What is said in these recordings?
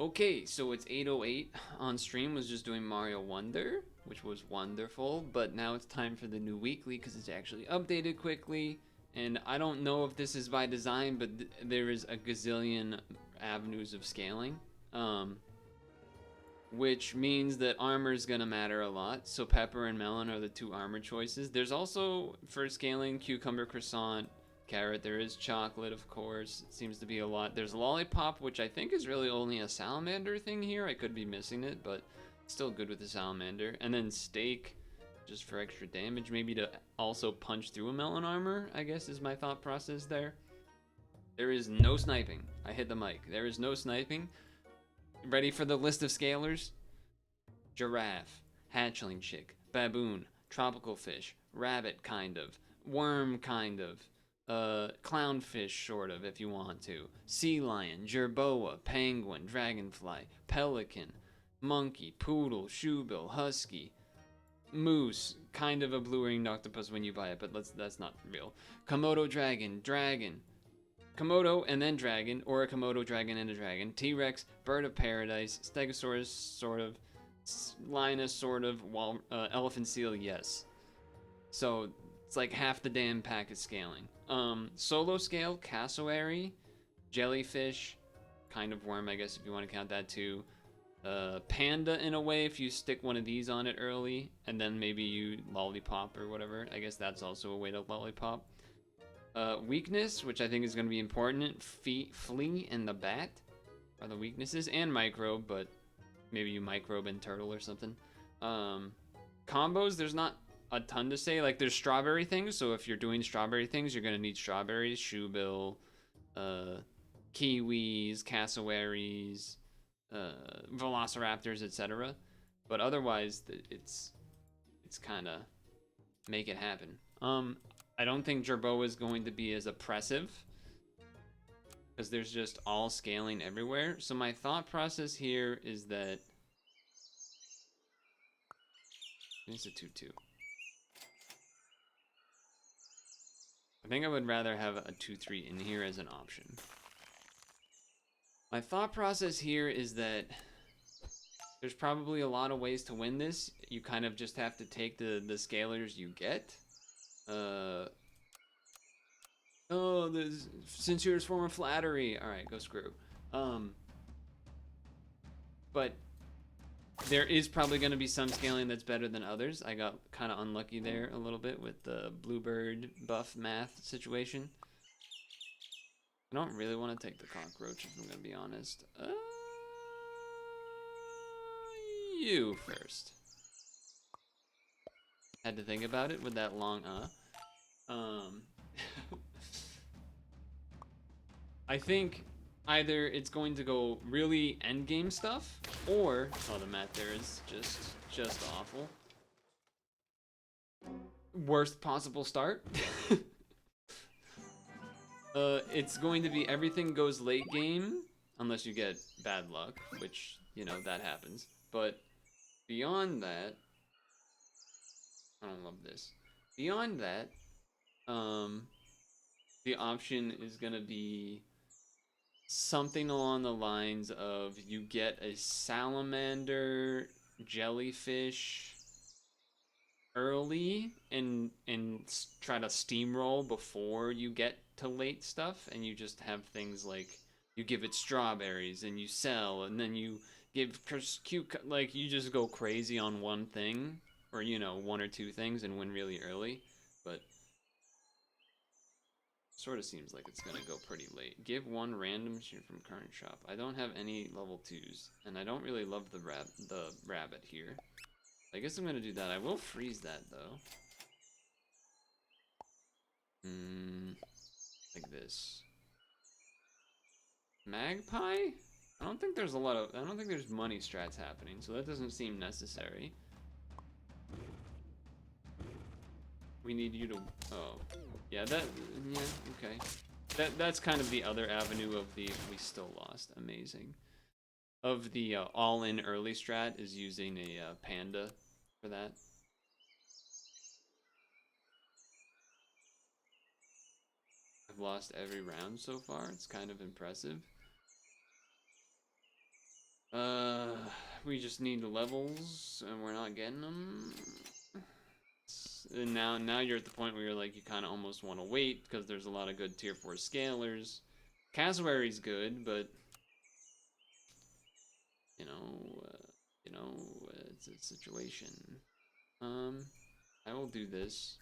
Okay, so it's 8:08 on stream. Was just doing Mario Wonder, which was wonderful, but now it's time for the new weekly because it's actually updated quickly. And I don't know if this is by design, but there is a gazillion avenues of scaling, um, which means that armor is gonna matter a lot. So pepper and melon are the two armor choices. There's also for scaling cucumber, croissant, carrot. There is chocolate, of course. It seems to be a lot. There's lollipop, which I think is really only a salamander thing here. I could be missing it, but still good with the salamander. And then steak, just for extra damage, maybe to also punch through a melon armor, I guess is my thought process there. There is no sniping. I hit the mic. There is no sniping. Ready for the list of scalers? Giraffe, hatchling chick, baboon, tropical fish, rabbit kind of, worm kind of, clownfish sort of if you want to, sea lion, jerboa, penguin, dragonfly, pelican, monkey, poodle, shoebill, husky, moose, kind of a blue-ringed octopus when you buy it, but that's not real. Komodo dragon, dragon, Komodo and then dragon, or a Komodo dragon and a dragon. T-Rex, bird of paradise, Stegosaurus, sort of, Linus, sort of, elephant seal, yes. So it's like half the damn pack is scaling. Solo scale, cassowary, jellyfish, kind of worm, I guess if you want to count that too. Panda in a way if you stick one of these on it early, and then maybe you lollipop or whatever. I guess that's also a way to lollipop. Weakness, which I think is going to be important. Flea and the bat are the weaknesses, and microbe, but maybe you microbe and turtle or something. Combos, there's not a ton to say. Like, there's strawberry things, so if you're doing strawberry things, you're going to need strawberries, shoebill, kiwis, cassowaries, velociraptors, etc. But otherwise, it's kind of make it happen. I don't think Jerboa is going to be as oppressive because there's just all scaling everywhere. So my thought process here is that it's a 2-2. I think I would rather have a 2-3 in here as an option. My thought process here is that there's probably a lot of ways to win this. You kind of just have to take the scalers you get. Oh, the sincerest form of flattery. All right, go screw. But there is probably going to be some scaling that's better than others. I got kind of unlucky there a little bit with the bluebird buff math situation. I don't really want to take the cockroach if I'm going to be honest. You first. Had to think about it with that long I think either it's going to go really endgame stuff, or oh, the map there is just awful. Worst possible start. It's going to be everything goes late game, unless you get bad luck, which, you know, that happens. But beyond that, I don't love this. Beyond that, the option is gonna be something along the lines of you get a salamander jellyfish early and try to steamroll before you get to late stuff, and you just have things like you give it strawberries and you sell, and then you give like you just go crazy on one thing, or you know, one or two things and win really early. But sort of seems like it's gonna go pretty late. Give one random shoot from current shop. I don't have any level 2s, and I don't really love the rabbit here. I guess I'm gonna do that. I will freeze that though. Like this. Magpie? I don't think there's I don't think there's money strats happening, so that doesn't seem necessary. We need you to, oh. Yeah, okay. That's kind of the other avenue of the, we still lost, amazing. Of the all-in early strat is using a panda for that. I've lost every round so far, it's kind of impressive. Uh, we just need levels, and we're not getting them. And now you're at the point where you're like, you kind of almost want to wait because there's a lot of good tier 4 scalers. Cassowary's good, but you know, it's a situation. I will do this.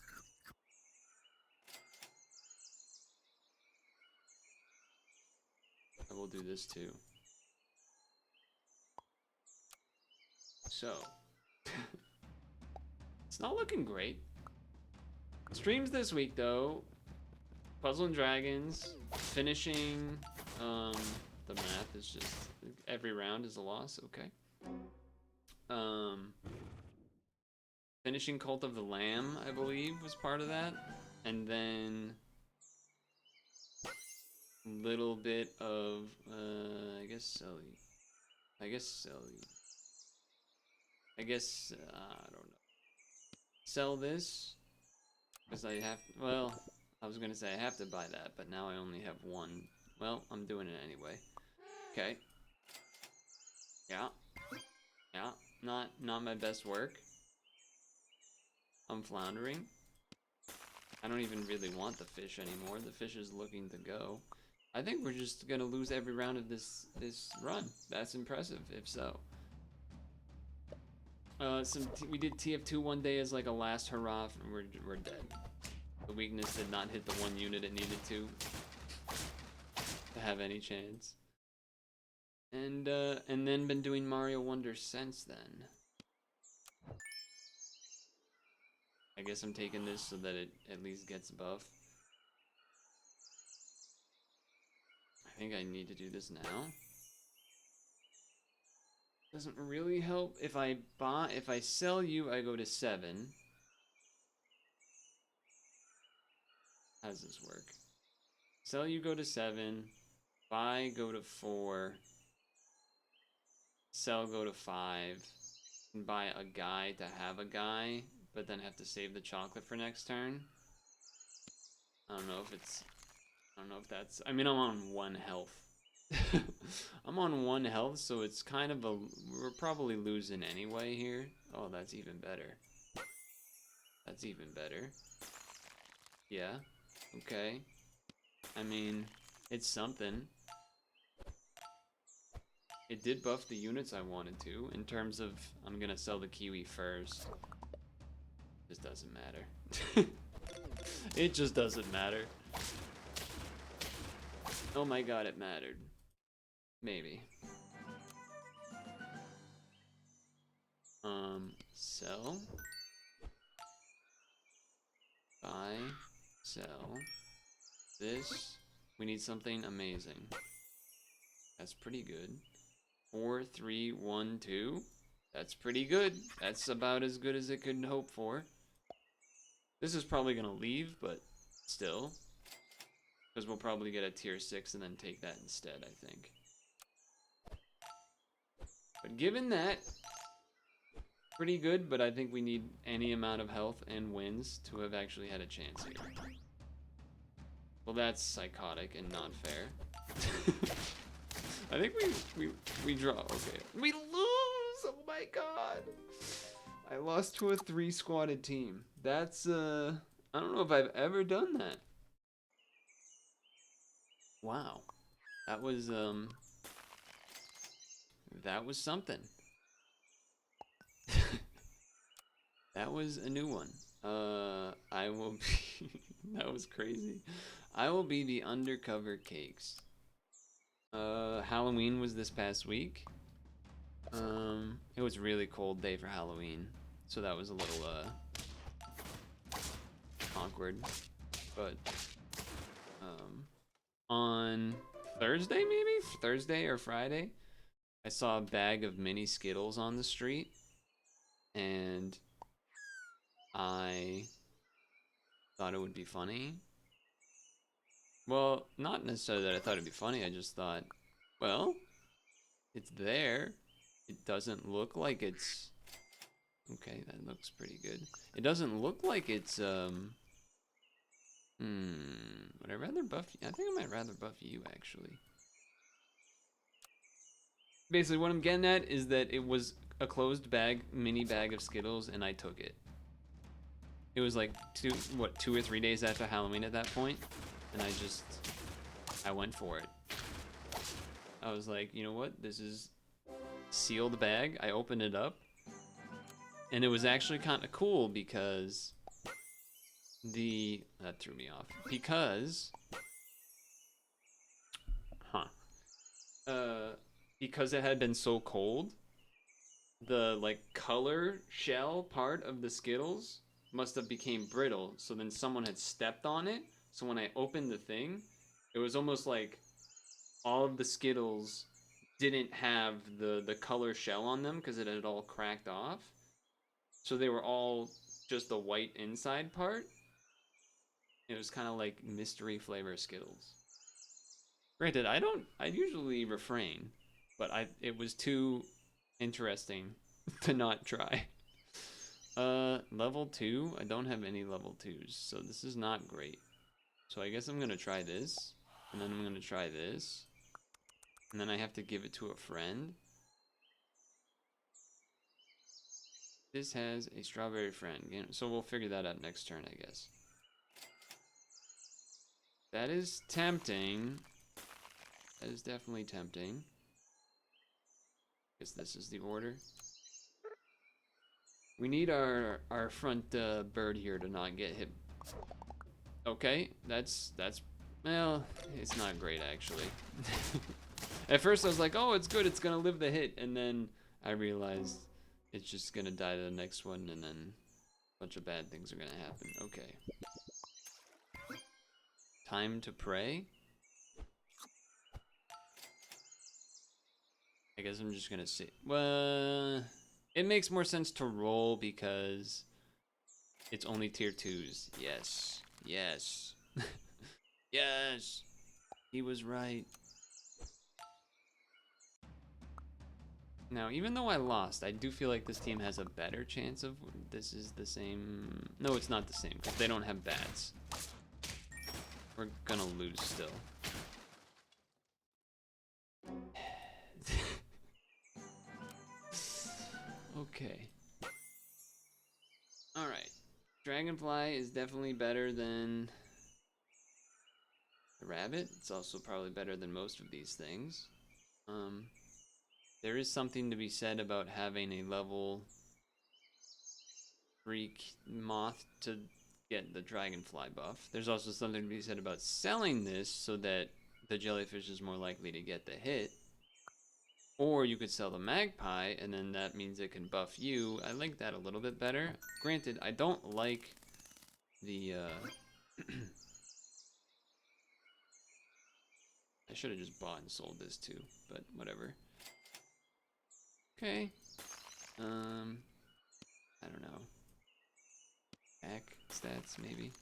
I will do this too. So, it's not looking great. Streams this week though. Puzzle and Dragons, finishing, the math is just, every round is a loss, okay. Finishing Cult of the Lamb, I believe, was part of that. And then little bit of, I guess Selly. I don't know. Sell this, because I have, well, I was gonna say I have to buy that, but now I only have one. Well, I'm doing it anyway. Okay. Yeah. Yeah. Not my best work. I'm floundering. I don't even really want the fish anymore. The fish is looking to go. I think we're just gonna lose every round of this run. That's impressive, if so. We did TF2 one day as like a last hurrah, and we're dead. The weakness did not hit the one unit it needed to have any chance. And then been doing Mario Wonder since then. I guess I'm taking this so that it at least gets buff. I think I need to do this now. Doesn't really help. If I sell you, I go to 7. How does this work? Sell you, go to 7. Buy, go to 4. Sell, go to 5. And buy a guy to have a guy, but then have to save the chocolate for next turn. I don't know if that's, I mean, I'm on 1 health. I'm on 1 health, so it's kind of we're probably losing anyway here. Oh, that's even better. That's even better. Yeah, okay. I mean, it's something. It did buff the units I wanted to, in terms of, I'm gonna sell the kiwi first. This doesn't matter. It just doesn't matter. Oh my god, it mattered. Maybe. Sell. Buy. Sell. This. We need something amazing. That's pretty good. 4, 3, 1, 2. That's pretty good. That's about as good as it could hope for. This is probably gonna leave, but still. Because we'll probably get a tier 6 and then take that instead, I think. But given that, pretty good, but I think we need any amount of health and wins to have actually had a chance here. Well, that's psychotic and not fair. I think we draw. Okay, we lose. Oh my god! I lost to a 3-squatted team. That's I don't know if I've ever done that. Wow, that was something. That was a new one. I will be. That was crazy. I will be the undercover cakes. Halloween was this past week. It was a really cold day for Halloween, so that was a little awkward. But on Thursday, maybe Thursday or Friday, I saw a bag of mini Skittles on the street, and I thought it would be funny. Well, not necessarily that I thought it'd be funny. I just thought, well, it's there. It doesn't look like it's... Okay, that looks pretty good. It doesn't look like it's, would I rather buff you? I think I might rather buff you, actually. Basically, what I'm getting at is that it was a closed bag, mini bag of Skittles, and I took it. It was like 2 or 3 days after Halloween at that point, and I went for it. I was like, you know what? This is sealed bag. I opened it up, and it was actually kind of cool because that threw me off because, huh? Because it had been so cold, the like color shell part of the Skittles must have became brittle. So then someone had stepped on it. So when I opened the thing, it was almost like all of the Skittles didn't have the color shell on them because it had all cracked off. So they were all just the white inside part. It was kind of like mystery flavor Skittles. Granted, I usually refrain, but it was too interesting to not try. Level 2? I don't have any level 2s, so this is not great. So I guess I'm gonna try this, and then I'm gonna try this, and then I have to give it to a friend. This has a strawberry friend, so we'll figure that out next turn, I guess. That is tempting. That is definitely tempting. Guess this is the order. We need our front bird here to not get hit. Okay, that's well, it's not great actually. At first I was like, oh, it's good, it's gonna live the hit, and then I realized it's just gonna die to the next one, and then a bunch of bad things are gonna happen. Okay. Time to pray. I guess I'm just gonna see. Well, it makes more sense to roll because it's only tier 2s. Yes. Yes. Yes. He was right. Now, even though I lost, I do feel like this team has a better chance of this is the same. No, it's not the same because they don't have bats. We're gonna lose still. Okay. Alright. Dragonfly is definitely better than the rabbit. It's also probably better than most of these things. There is something to be said about having a level 3 moth to get the dragonfly buff. There's also something to be said about selling this so that the jellyfish is more likely to get the hit. Or you could sell the magpie, and then that means it can buff you. I like that a little bit better. Granted, I don't like the, I should have just bought and sold this too, but whatever. Okay. I don't know. Back stats, maybe.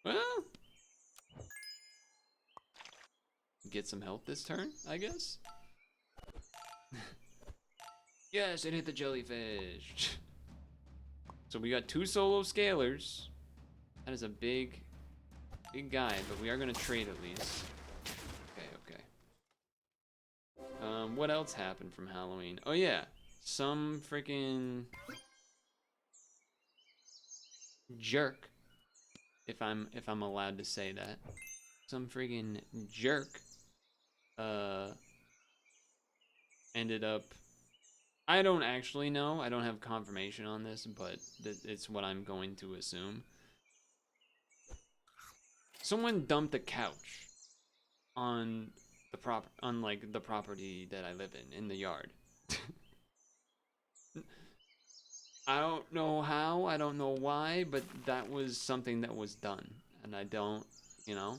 Well, get some health this turn, I guess. Yes, it hit the jellyfish. So we got 2 solo scalers. That is a big guy, but we are gonna trade at least. Okay. What else happened from Halloween? Oh yeah, some freaking jerk, if I'm allowed to say that. Some friggin' jerk ended up, I don't actually know, I don't have confirmation on this, but it's what I'm going to assume. Someone dumped a couch on the property that I live in the yard. I don't know how, I don't know why, but that was something that was done, and I don't,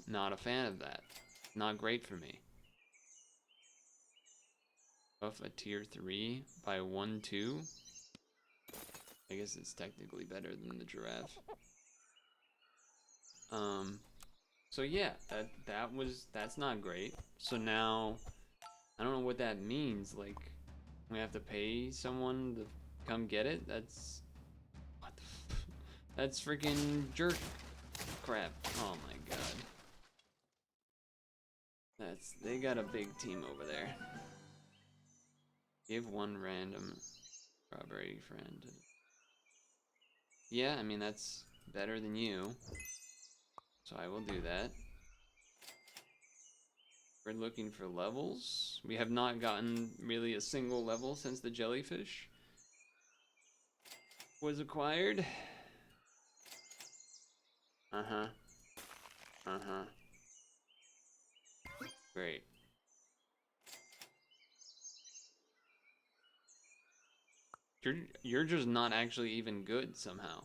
not a fan of that. Not great for me. Buff a tier 3 by 1-2. I guess it's technically better than the giraffe. So yeah, that's not great. So now, I don't know what that means. Like, we have to pay someone to come get it? That's, what the that's freaking jerk crap. Oh my god. They got a big team over there. Give one random strawberry friend. Yeah, I mean, that's better than you. So I will do that. We're looking for levels. We have not gotten really a single level since the jellyfish was acquired. Uh-huh. Uh-huh. Great. You're just not actually even good somehow.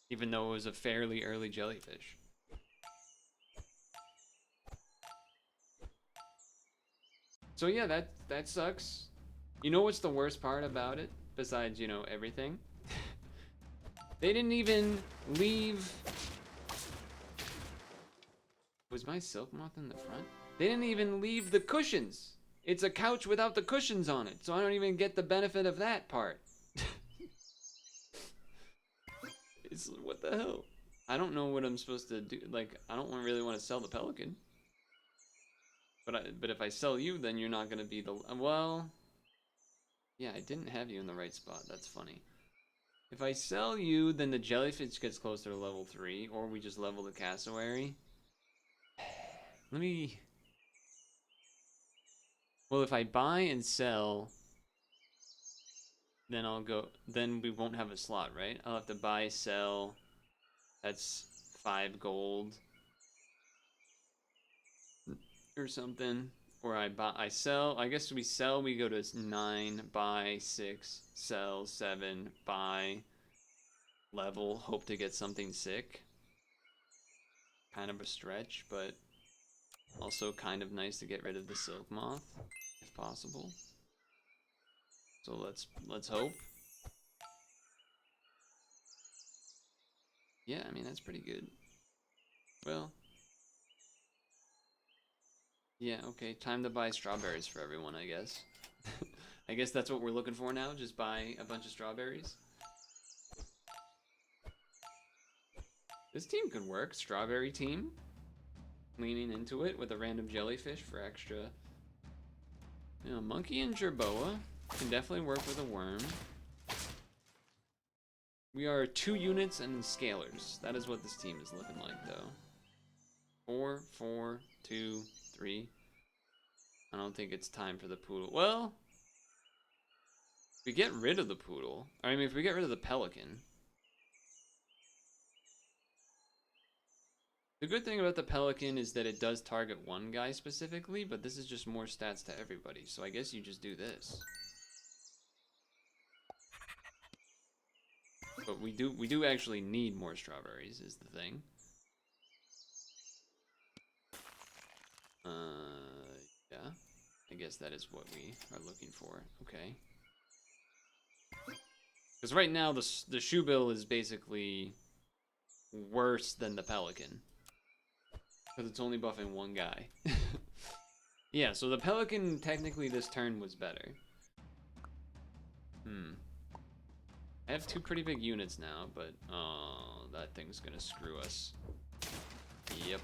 Even though it was a fairly early jellyfish. So yeah, that sucks. You know what's the worst part about it? Besides, you know, everything? They didn't even leave... Was my silk moth in the front? They didn't even leave the cushions. It's a couch without the cushions on it, so I don't even get the benefit of that part. It's, what the hell? I don't know what I'm supposed to do. Like, I don't really want to sell the pelican. But if I sell you, then you're not gonna be the, well, yeah, I didn't have you in the right spot. That's funny. If I sell you, then the jellyfish gets closer to level 3, or we just level the cassowary. Let me... Well, if I buy and sell, then then we won't have a slot, right? I'll have to buy, sell, that's 5 gold. Or something. Or I sell, I guess we sell, we go to 9, buy, 6, sell, 7, buy, level, hope to get something sick. Kind of a stretch, but also kind of nice to get rid of the silk moth, if possible. So let's hope. Yeah, I mean, that's pretty good. Well, yeah, okay, time to buy strawberries for everyone, I guess. I guess that's what we're looking for now, just buy a bunch of strawberries. This team could work, strawberry team. Leaning into it with a random jellyfish for extra. You know, monkey and jerboa can definitely work with a worm. We are 2 units and scalers. That is what this team is looking like, though. 4, 4, 2, 3. I don't think it's time for the poodle. Well, if we get rid of the poodle, I mean, if we get rid of the pelican. The good thing about the pelican is that it does target one guy specifically, but this is just more stats to everybody. So I guess you just do this. But we do actually need more strawberries, is the thing. Yeah. I guess that is what we are looking for. Okay. Because right now the shoe bill is basically worse than the pelican. Because it's only buffing one guy. Yeah, so the pelican technically this turn was better. I have 2 pretty big units now, but oh, that thing's gonna screw us. Yep.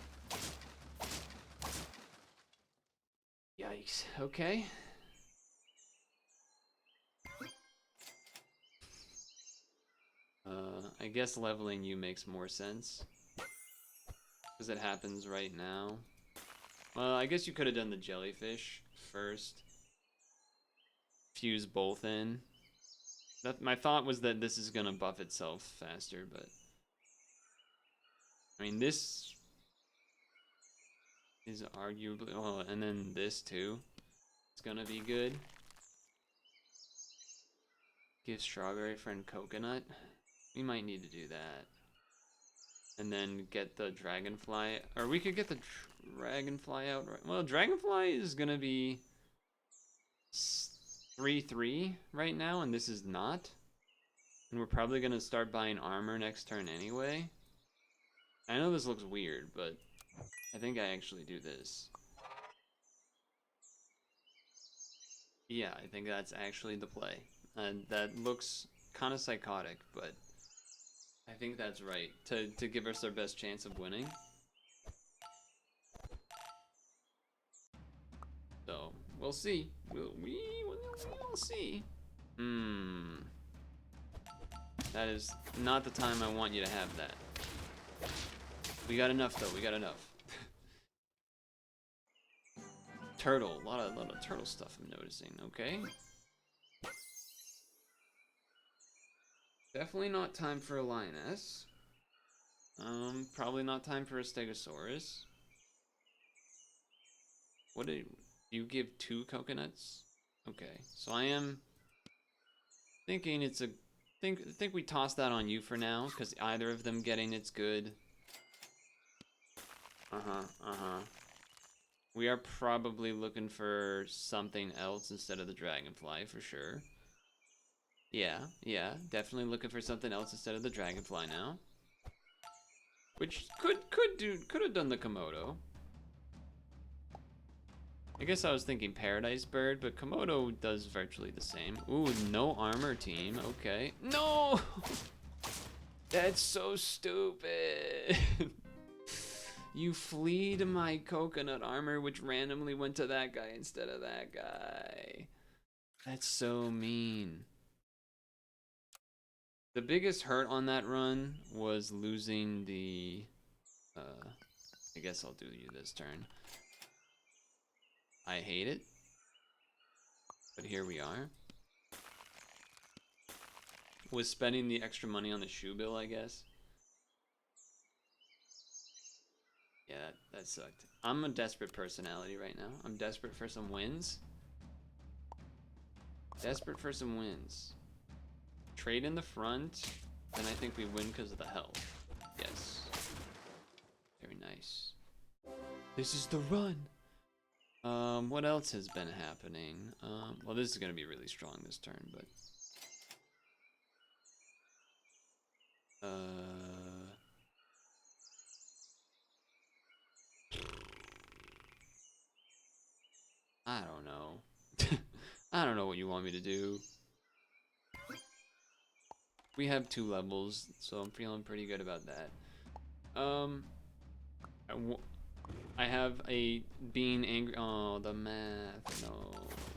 Yikes. Okay. I guess leveling you makes more sense. Because it happens right now. Well, I guess you could have done the jellyfish first. Fuse both in. My thought was that this is gonna buff itself faster, but... I mean, this is arguably... Oh, and then this too. It's gonna be good. Give strawberry friend coconut. We might need to do that. And then get the dragonfly. Or we could get the dragonfly out right. Well, dragonfly is gonna be 3-3 right now, and this is not. And we're probably gonna start buying armor next turn anyway. I know this looks weird, but I think I actually do this. Yeah, I think that's actually the play. And that looks kind of psychotic, but I think that's right to give us our best chance of winning. So we'll see. We'll see. That is not the time I want you to have that. We got enough though. We got enough. Turtle. A lot of turtle stuff I'm noticing. Okay. Definitely not time for a lioness. Probably not time for a stegosaurus. What did you give 2 coconuts? Okay, so I am thinking it's a think we toss that on you for now, because either of them getting it's good. We are probably looking for something else instead of the dragonfly for sure. Yeah, definitely looking for something else instead of the dragonfly now. Which could have done the Komodo. I guess I was thinking Paradise Bird, but Komodo does virtually the same. Ooh, no armor team. Okay. No! That's so stupid. You fleed my coconut armor, which randomly went to that guy instead of that guy. That's so mean. The biggest hurt on that run was losing the... I guess I'll do you this turn. I hate it, but here we are. Was spending the extra money on the shoe bill, I guess. Yeah, that sucked. I'm a desperate personality right now. I'm desperate for some wins. Desperate for some wins. Trade in the front, then I think we win because of the health. Yes. Very nice. This is the run. What else has been happening? Well, this is gonna be really strong this turn, but I don't know. I don't know what you want me to do. We have 2 levels, so I'm feeling pretty good about that. I have a being angry. Oh, the math.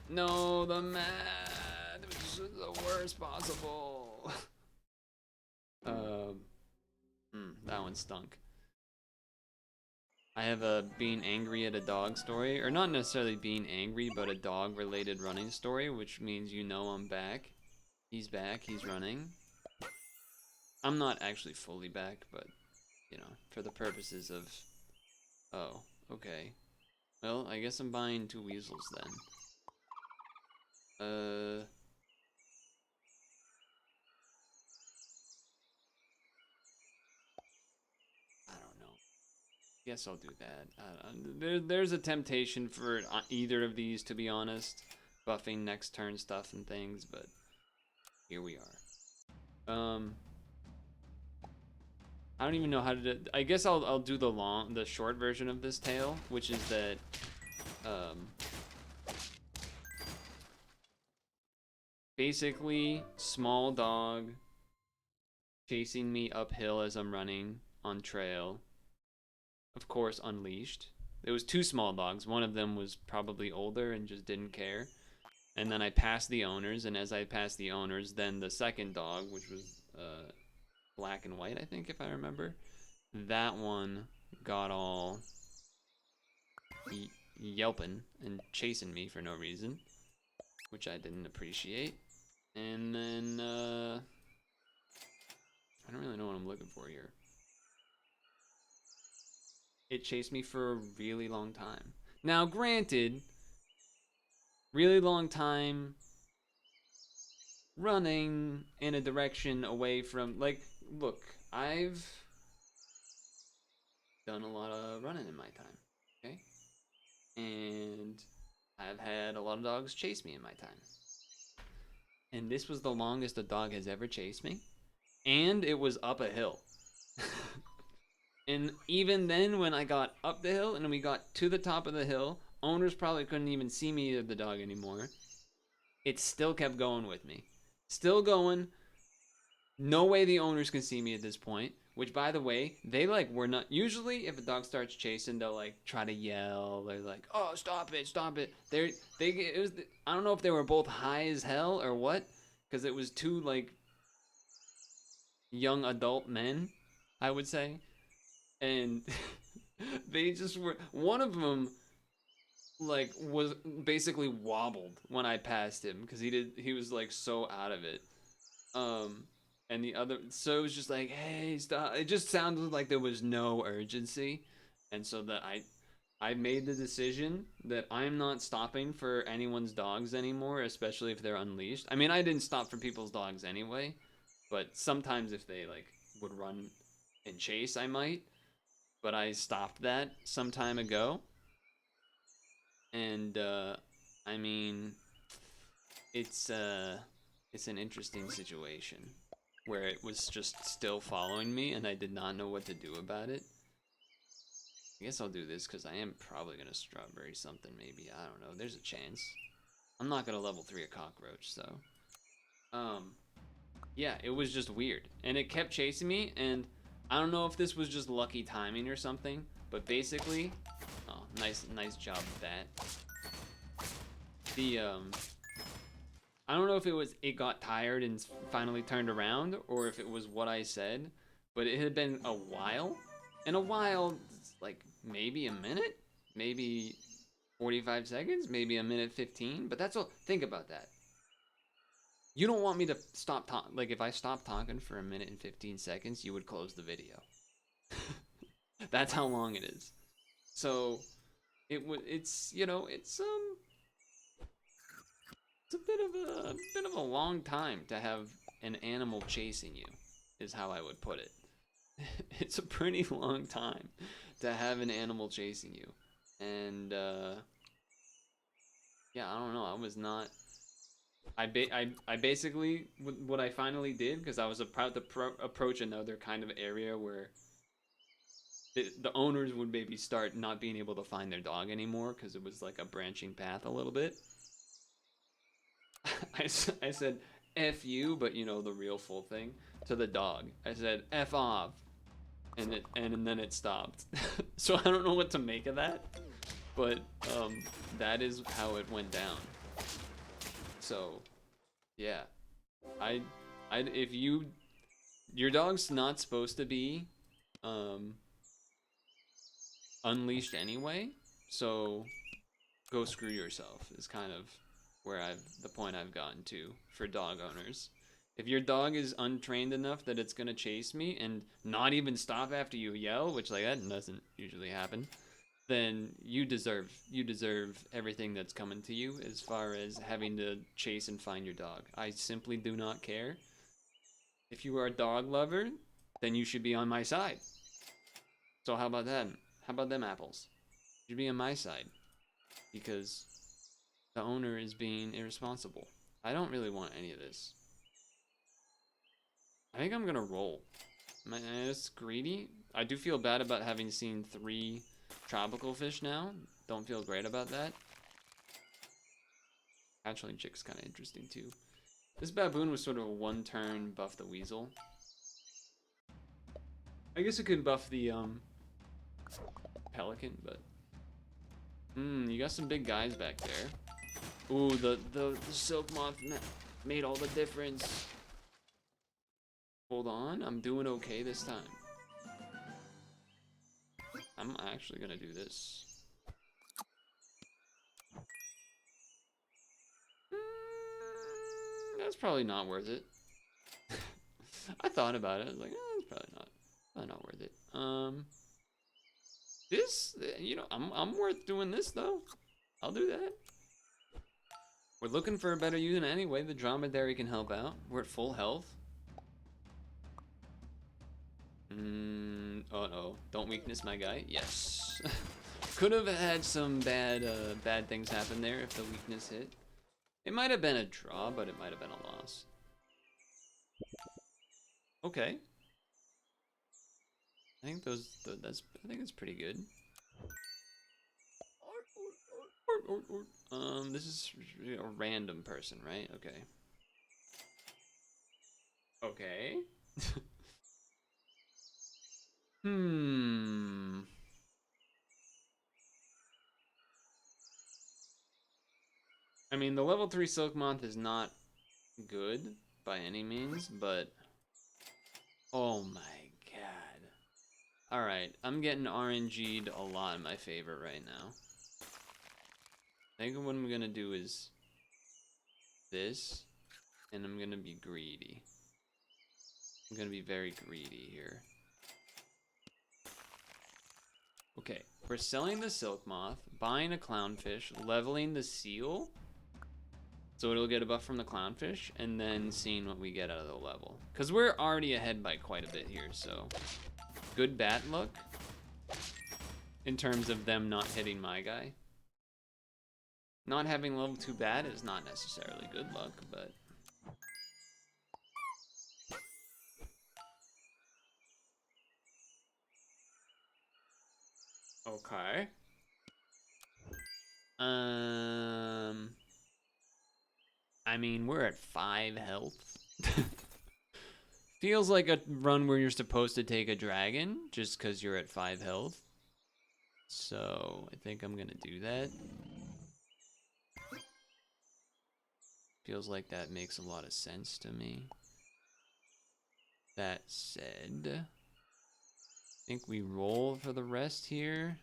No, the math. It was just the worst possible. That one stunk. I have a being angry at a dog story, or not necessarily being angry, but a dog related running story, which means you know I'm back. He's back, he's running. I'm not actually fully back, but you know, for the purposes of... Oh, okay. Well, I guess I'm buying 2 weasels then. I don't know. Guess I'll do that. There's a temptation for either of these, to be honest. Buffing next turn stuff and things, but here we are. I don't even know how to do. I guess I'll do the short version of this tale, which is that basically small dog chasing me uphill as I'm running on trail. Of course, unleashed. There was 2 small dogs. One of them was probably older and just didn't care. And then I passed the owners, and as I passed the owners, then the second dog, which was black and white, I think, if I remember, that one got all yelping and chasing me for no reason, which I didn't appreciate. And then I don't really know what I'm looking for here. It chased me for a really long time. Now, granted, really long time running in a direction away from, like, look, I've done a lot of running in my time, okay? And I've had a lot of dogs chase me in my time. And this was the longest a dog has ever chased me. And it was up a hill. And even then, when I got up the hill and we got to the top of the hill, owners probably couldn't even see me or the dog anymore. It still kept going with me. Still going. No way the owners can see me at this point. which by the way, they like were not usually if a dog starts chasing, they'll like try to yell or like, "Oh, stop it, stop it." They it was I don't know if they were both high as hell or what, because it was two like young adult men, I would say, and they just were one of them like was basically wobbled when I passed him because he was like so out of it. Um, and the other, so it was just like, hey, stop. It just sounded like there was no urgency, and so that I made the decision that I'm not stopping for anyone's dogs anymore, especially if they're unleashed. I mean, I didn't stop for people's dogs anyway, but sometimes if they like would run and chase, I might. But I stopped that some time ago, and I mean, it's uh, it's an interesting situation where it was just still following me, and I did not know what to do about it. I guess I'll do this because I am probably gonna strawberry something. Maybe I don't know. There's a chance. I'm not gonna level 3 a cockroach, so um, yeah, it was just weird, and it kept chasing me, and I don't know if this was just lucky timing or something, but basically, oh, nice job with that. The I don't know if it got tired and finally turned around, or if it was what I said, but it had been a while. In a while, it's like maybe a minute, maybe 45 seconds, maybe a minute 15. But that's all. Think about that. You don't want me to stop talking. Like if I stopped talking for a minute and 15 seconds, you would close the video. That's how long it is. So it's it's a bit of a long time to have an animal chasing you, is how I would put it. It's a pretty long time to have an animal chasing you, and yeah, I don't know. I was not. I basically what I finally did because I was about to approach another kind of area where the owners would maybe start not being able to find their dog anymore because it was like a branching path a little bit. I said F you, but you know the real full thing to the dog. I said F off, and then it stopped. So I don't know what to make of that, but that is how it went down. So yeah, I if your dog's not supposed to be um unleashed anyway, so go screw yourself is kind of where the point I've gotten to for dog owners. If your dog is untrained enough that it's gonna chase me and not even stop after you yell, which like that doesn't usually happen, then you deserve everything that's coming to you as far as having to chase and find your dog. I simply do not care. If you are a dog lover, then you should be on my side. So how about that? How about them apples? You should be on my side because the owner is being irresponsible. I don't really want any of this. I think I'm gonna roll. Am I just greedy? I do feel bad about having seen 3 tropical fish now. Don't feel great about that. Hatchling chick's kind of interesting too. This baboon was sort of a one-turn buff the weasel. I guess it could buff the pelican, but you got some big guys back there. Ooh, the silk moth made all the difference. Hold on, I'm doing okay this time. I'm actually gonna do this. That's probably not worth it. I thought about it. I was like, it's probably not worth it. This, I'm worth doing this though. I'll do that. We're looking for a better unit anyway. The dromedary can help out. We're at full health. Oh no, don't weakness my guy. Yes. Could have had some bad things happen there if the weakness hit. It might have been a draw, but it might have been a loss. Okay. I think I think it's pretty good. This is a random person, right? Okay. Okay. Hmm. I mean, the level 3 Silk Moth is not good by any means, but oh my god. Alright, I'm getting RNG'd a lot in my favor right now. I think what I'm gonna do is this, and I'm gonna be greedy. I'm gonna be very greedy here. Okay, we're selling the Silk Moth, buying a Clownfish, leveling the Seal, so it'll get a buff from the Clownfish, and then seeing what we get out of the level. Because we're already ahead by quite a bit here, so good bat luck in terms of them not hitting my guy. Not having level 2 bat is not necessarily good luck, but... Okay. I mean, we're at 5 health. Feels like a run where you're supposed to take a dragon, just because you're at 5 health. So, I think I'm gonna do that. Feels like that makes a lot of sense to me. That said, I think we roll for the rest here.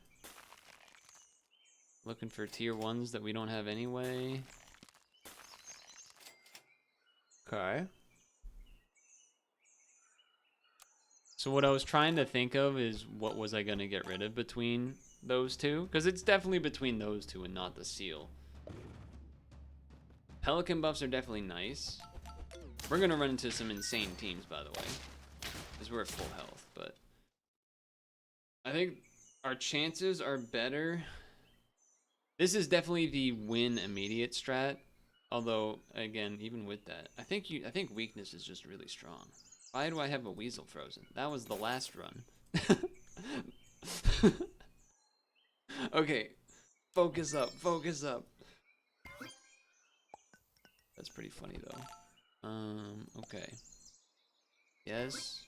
Looking for tier 1s that we don't have anyway. Okay. So what I was trying to think of is what was I going to get rid of between those two? Because it's definitely between those two and not the seal. Pelican buffs are definitely nice. We're going to run into some insane teams, by the way. Because we're at full health, but... I think our chances are better. This is definitely the win immediate strat. Although, again, even with that, I think weakness is just really strong. Why do I have a weasel frozen? That was the last run. Okay, focus up, focus up. That's pretty funny though. Okay. Yes.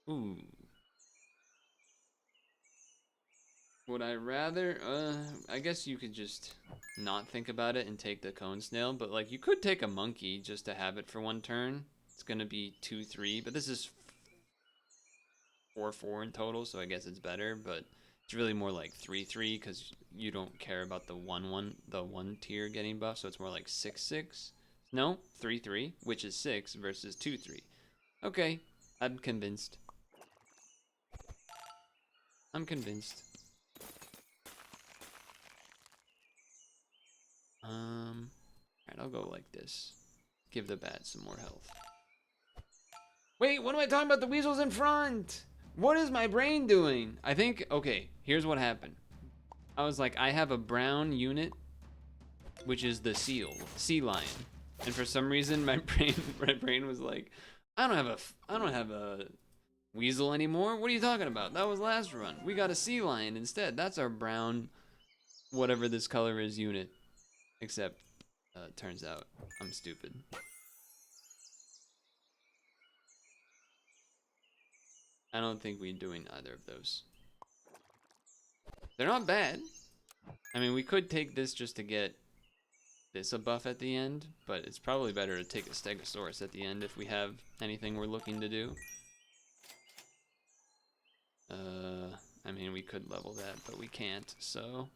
Ooh. Would I rather, I guess you could just not think about it and take the cone snail, but like you could take a monkey just to have it for one turn. It's gonna be 2-3, but this is 4-4 in total, so I guess it's better, but it's really more like 3-3 because you don't care about the 1 tier getting buff, so it's more like 6-6. No, 3-3, which is 6 versus 2-3. Okay, I'm convinced. I'm convinced. Alright, I'll go like this. Give the bat some more health. Wait, what am I talking about? The weasel's in front! What is my brain doing? I think, okay, here's what happened. I was like, I have a brown unit, which is the sea lion. And for some reason, my brain was like, I don't have a weasel anymore. What are you talking about? That was last run. We got a sea lion instead. That's our brown, whatever this color is, unit. Except, turns out I'm stupid. I don't think we're doing either of those. They're not bad. I mean, we could take this just to get this a buff at the end, but it's probably better to take a Stegosaurus at the end if we have anything we're looking to do. I mean, we could level that, but we can't, so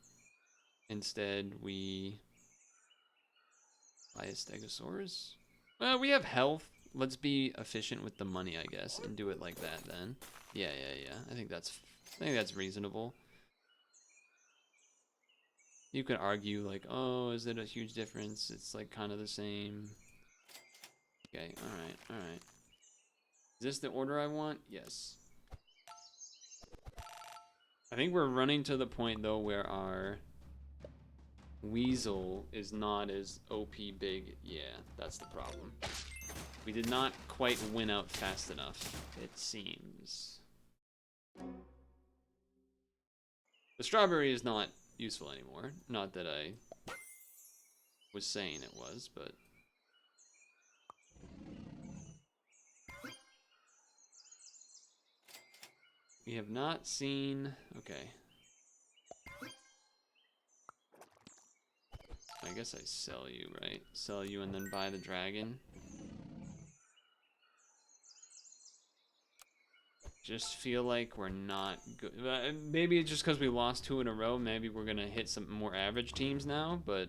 instead we buy a Stegosaurus. Well, we have health. Let's be efficient with the money, I guess, and do it like that then. Yeah. I think that's reasonable. You could argue like, oh, is it a huge difference? It's like kind of the same. Okay, all right. Is this the order I want? Yes. I think we're running to the point though where our weasel is not as OP big. Yeah, that's the problem. We did not quite win out fast enough, it seems. The strawberry is not useful anymore. Not that I was saying it was, but We have not seen... Okay. I guess I sell you, right? Sell you and then buy the dragon. Just feel like we're not good. Maybe it's just because we lost 2 in a row. Maybe we're going to hit some more average teams now. But,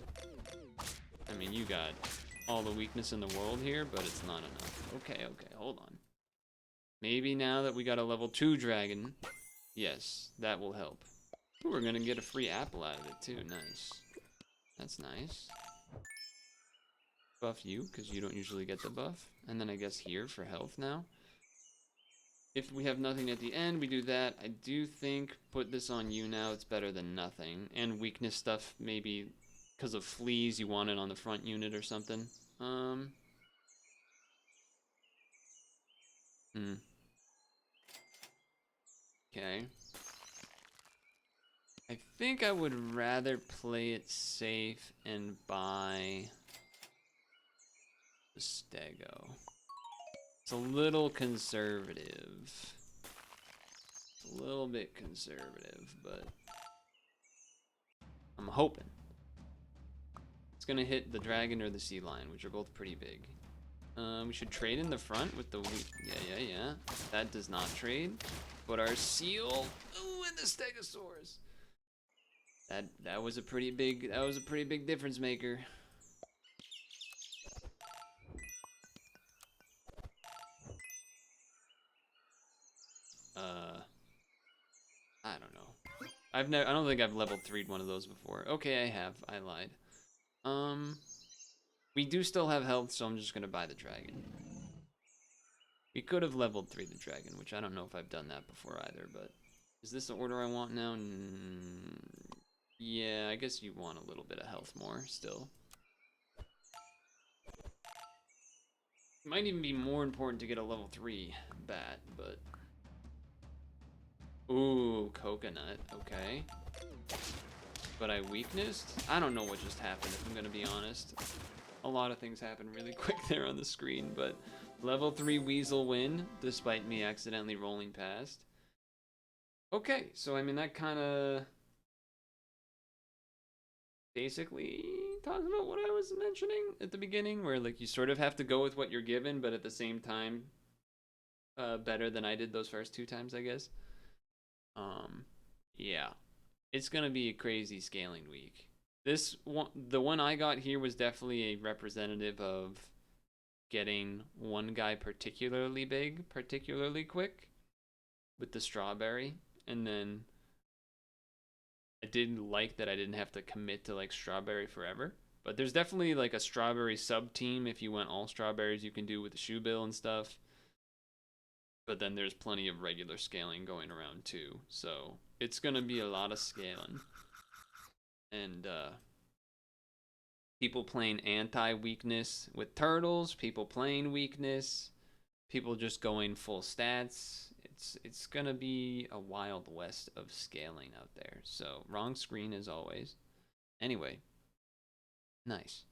I mean, you got all the weakness in the world here, but it's not enough. Okay, hold on. Maybe now that we got a level 2 dragon, yes, that will help. Ooh, we're going to get a free apple out of it, too. Nice. That's nice. Buff you, because you don't usually get the buff. And then I guess here for health now. If we have nothing at the end, we do that. I do think put this on you now. It's better than nothing. And weakness stuff, maybe because of fleas, you want it on the front unit or something. Okay. I think I would rather play it safe and buy the Stego. It's a little conservative. It's a little bit conservative, but I'm hoping. It's gonna hit the dragon or the sea lion, which are both pretty big. We should trade in the front with the yeah. That does not trade. But our seal, ooh, and the Stegosaurus. That was a pretty big difference maker. I don't know. I don't think I've leveled 3'd one of those before. Okay, I have. I lied. We do still have health, so I'm just gonna buy the dragon. We could have leveled 3 the dragon, which I don't know if I've done that before either, but is this the order I want now? Yeah, I guess you want a little bit of health more still. It might even be more important to get a level 3 bat, but... Ooh, coconut, okay. But I weaknessed? I don't know what just happened, if I'm gonna be honest. A lot of things happen really quick there on the screen, but level 3 Weasel win, despite me accidentally rolling past. Okay, so I mean, that kind of basically talks about what I was mentioning at the beginning, where like you sort of have to go with what you're given, but at the same time, better than I did those first 2 times, I guess. Yeah, it's gonna be a crazy scaling week. This one, the one I got here was definitely a representative of getting one guy particularly big, particularly quick with the strawberry. And then I didn't like that I didn't have to commit to like strawberry forever. But there's definitely like a strawberry sub team if you went all strawberries you can do with the shoe bill and stuff. But then there's plenty of regular scaling going around too. So it's going to be a lot of scaling. And people playing anti-weakness with turtles, people playing weakness, people just going full stats. It's going to be a wild west of scaling out there. So wrong screen as always. Anyway, nice.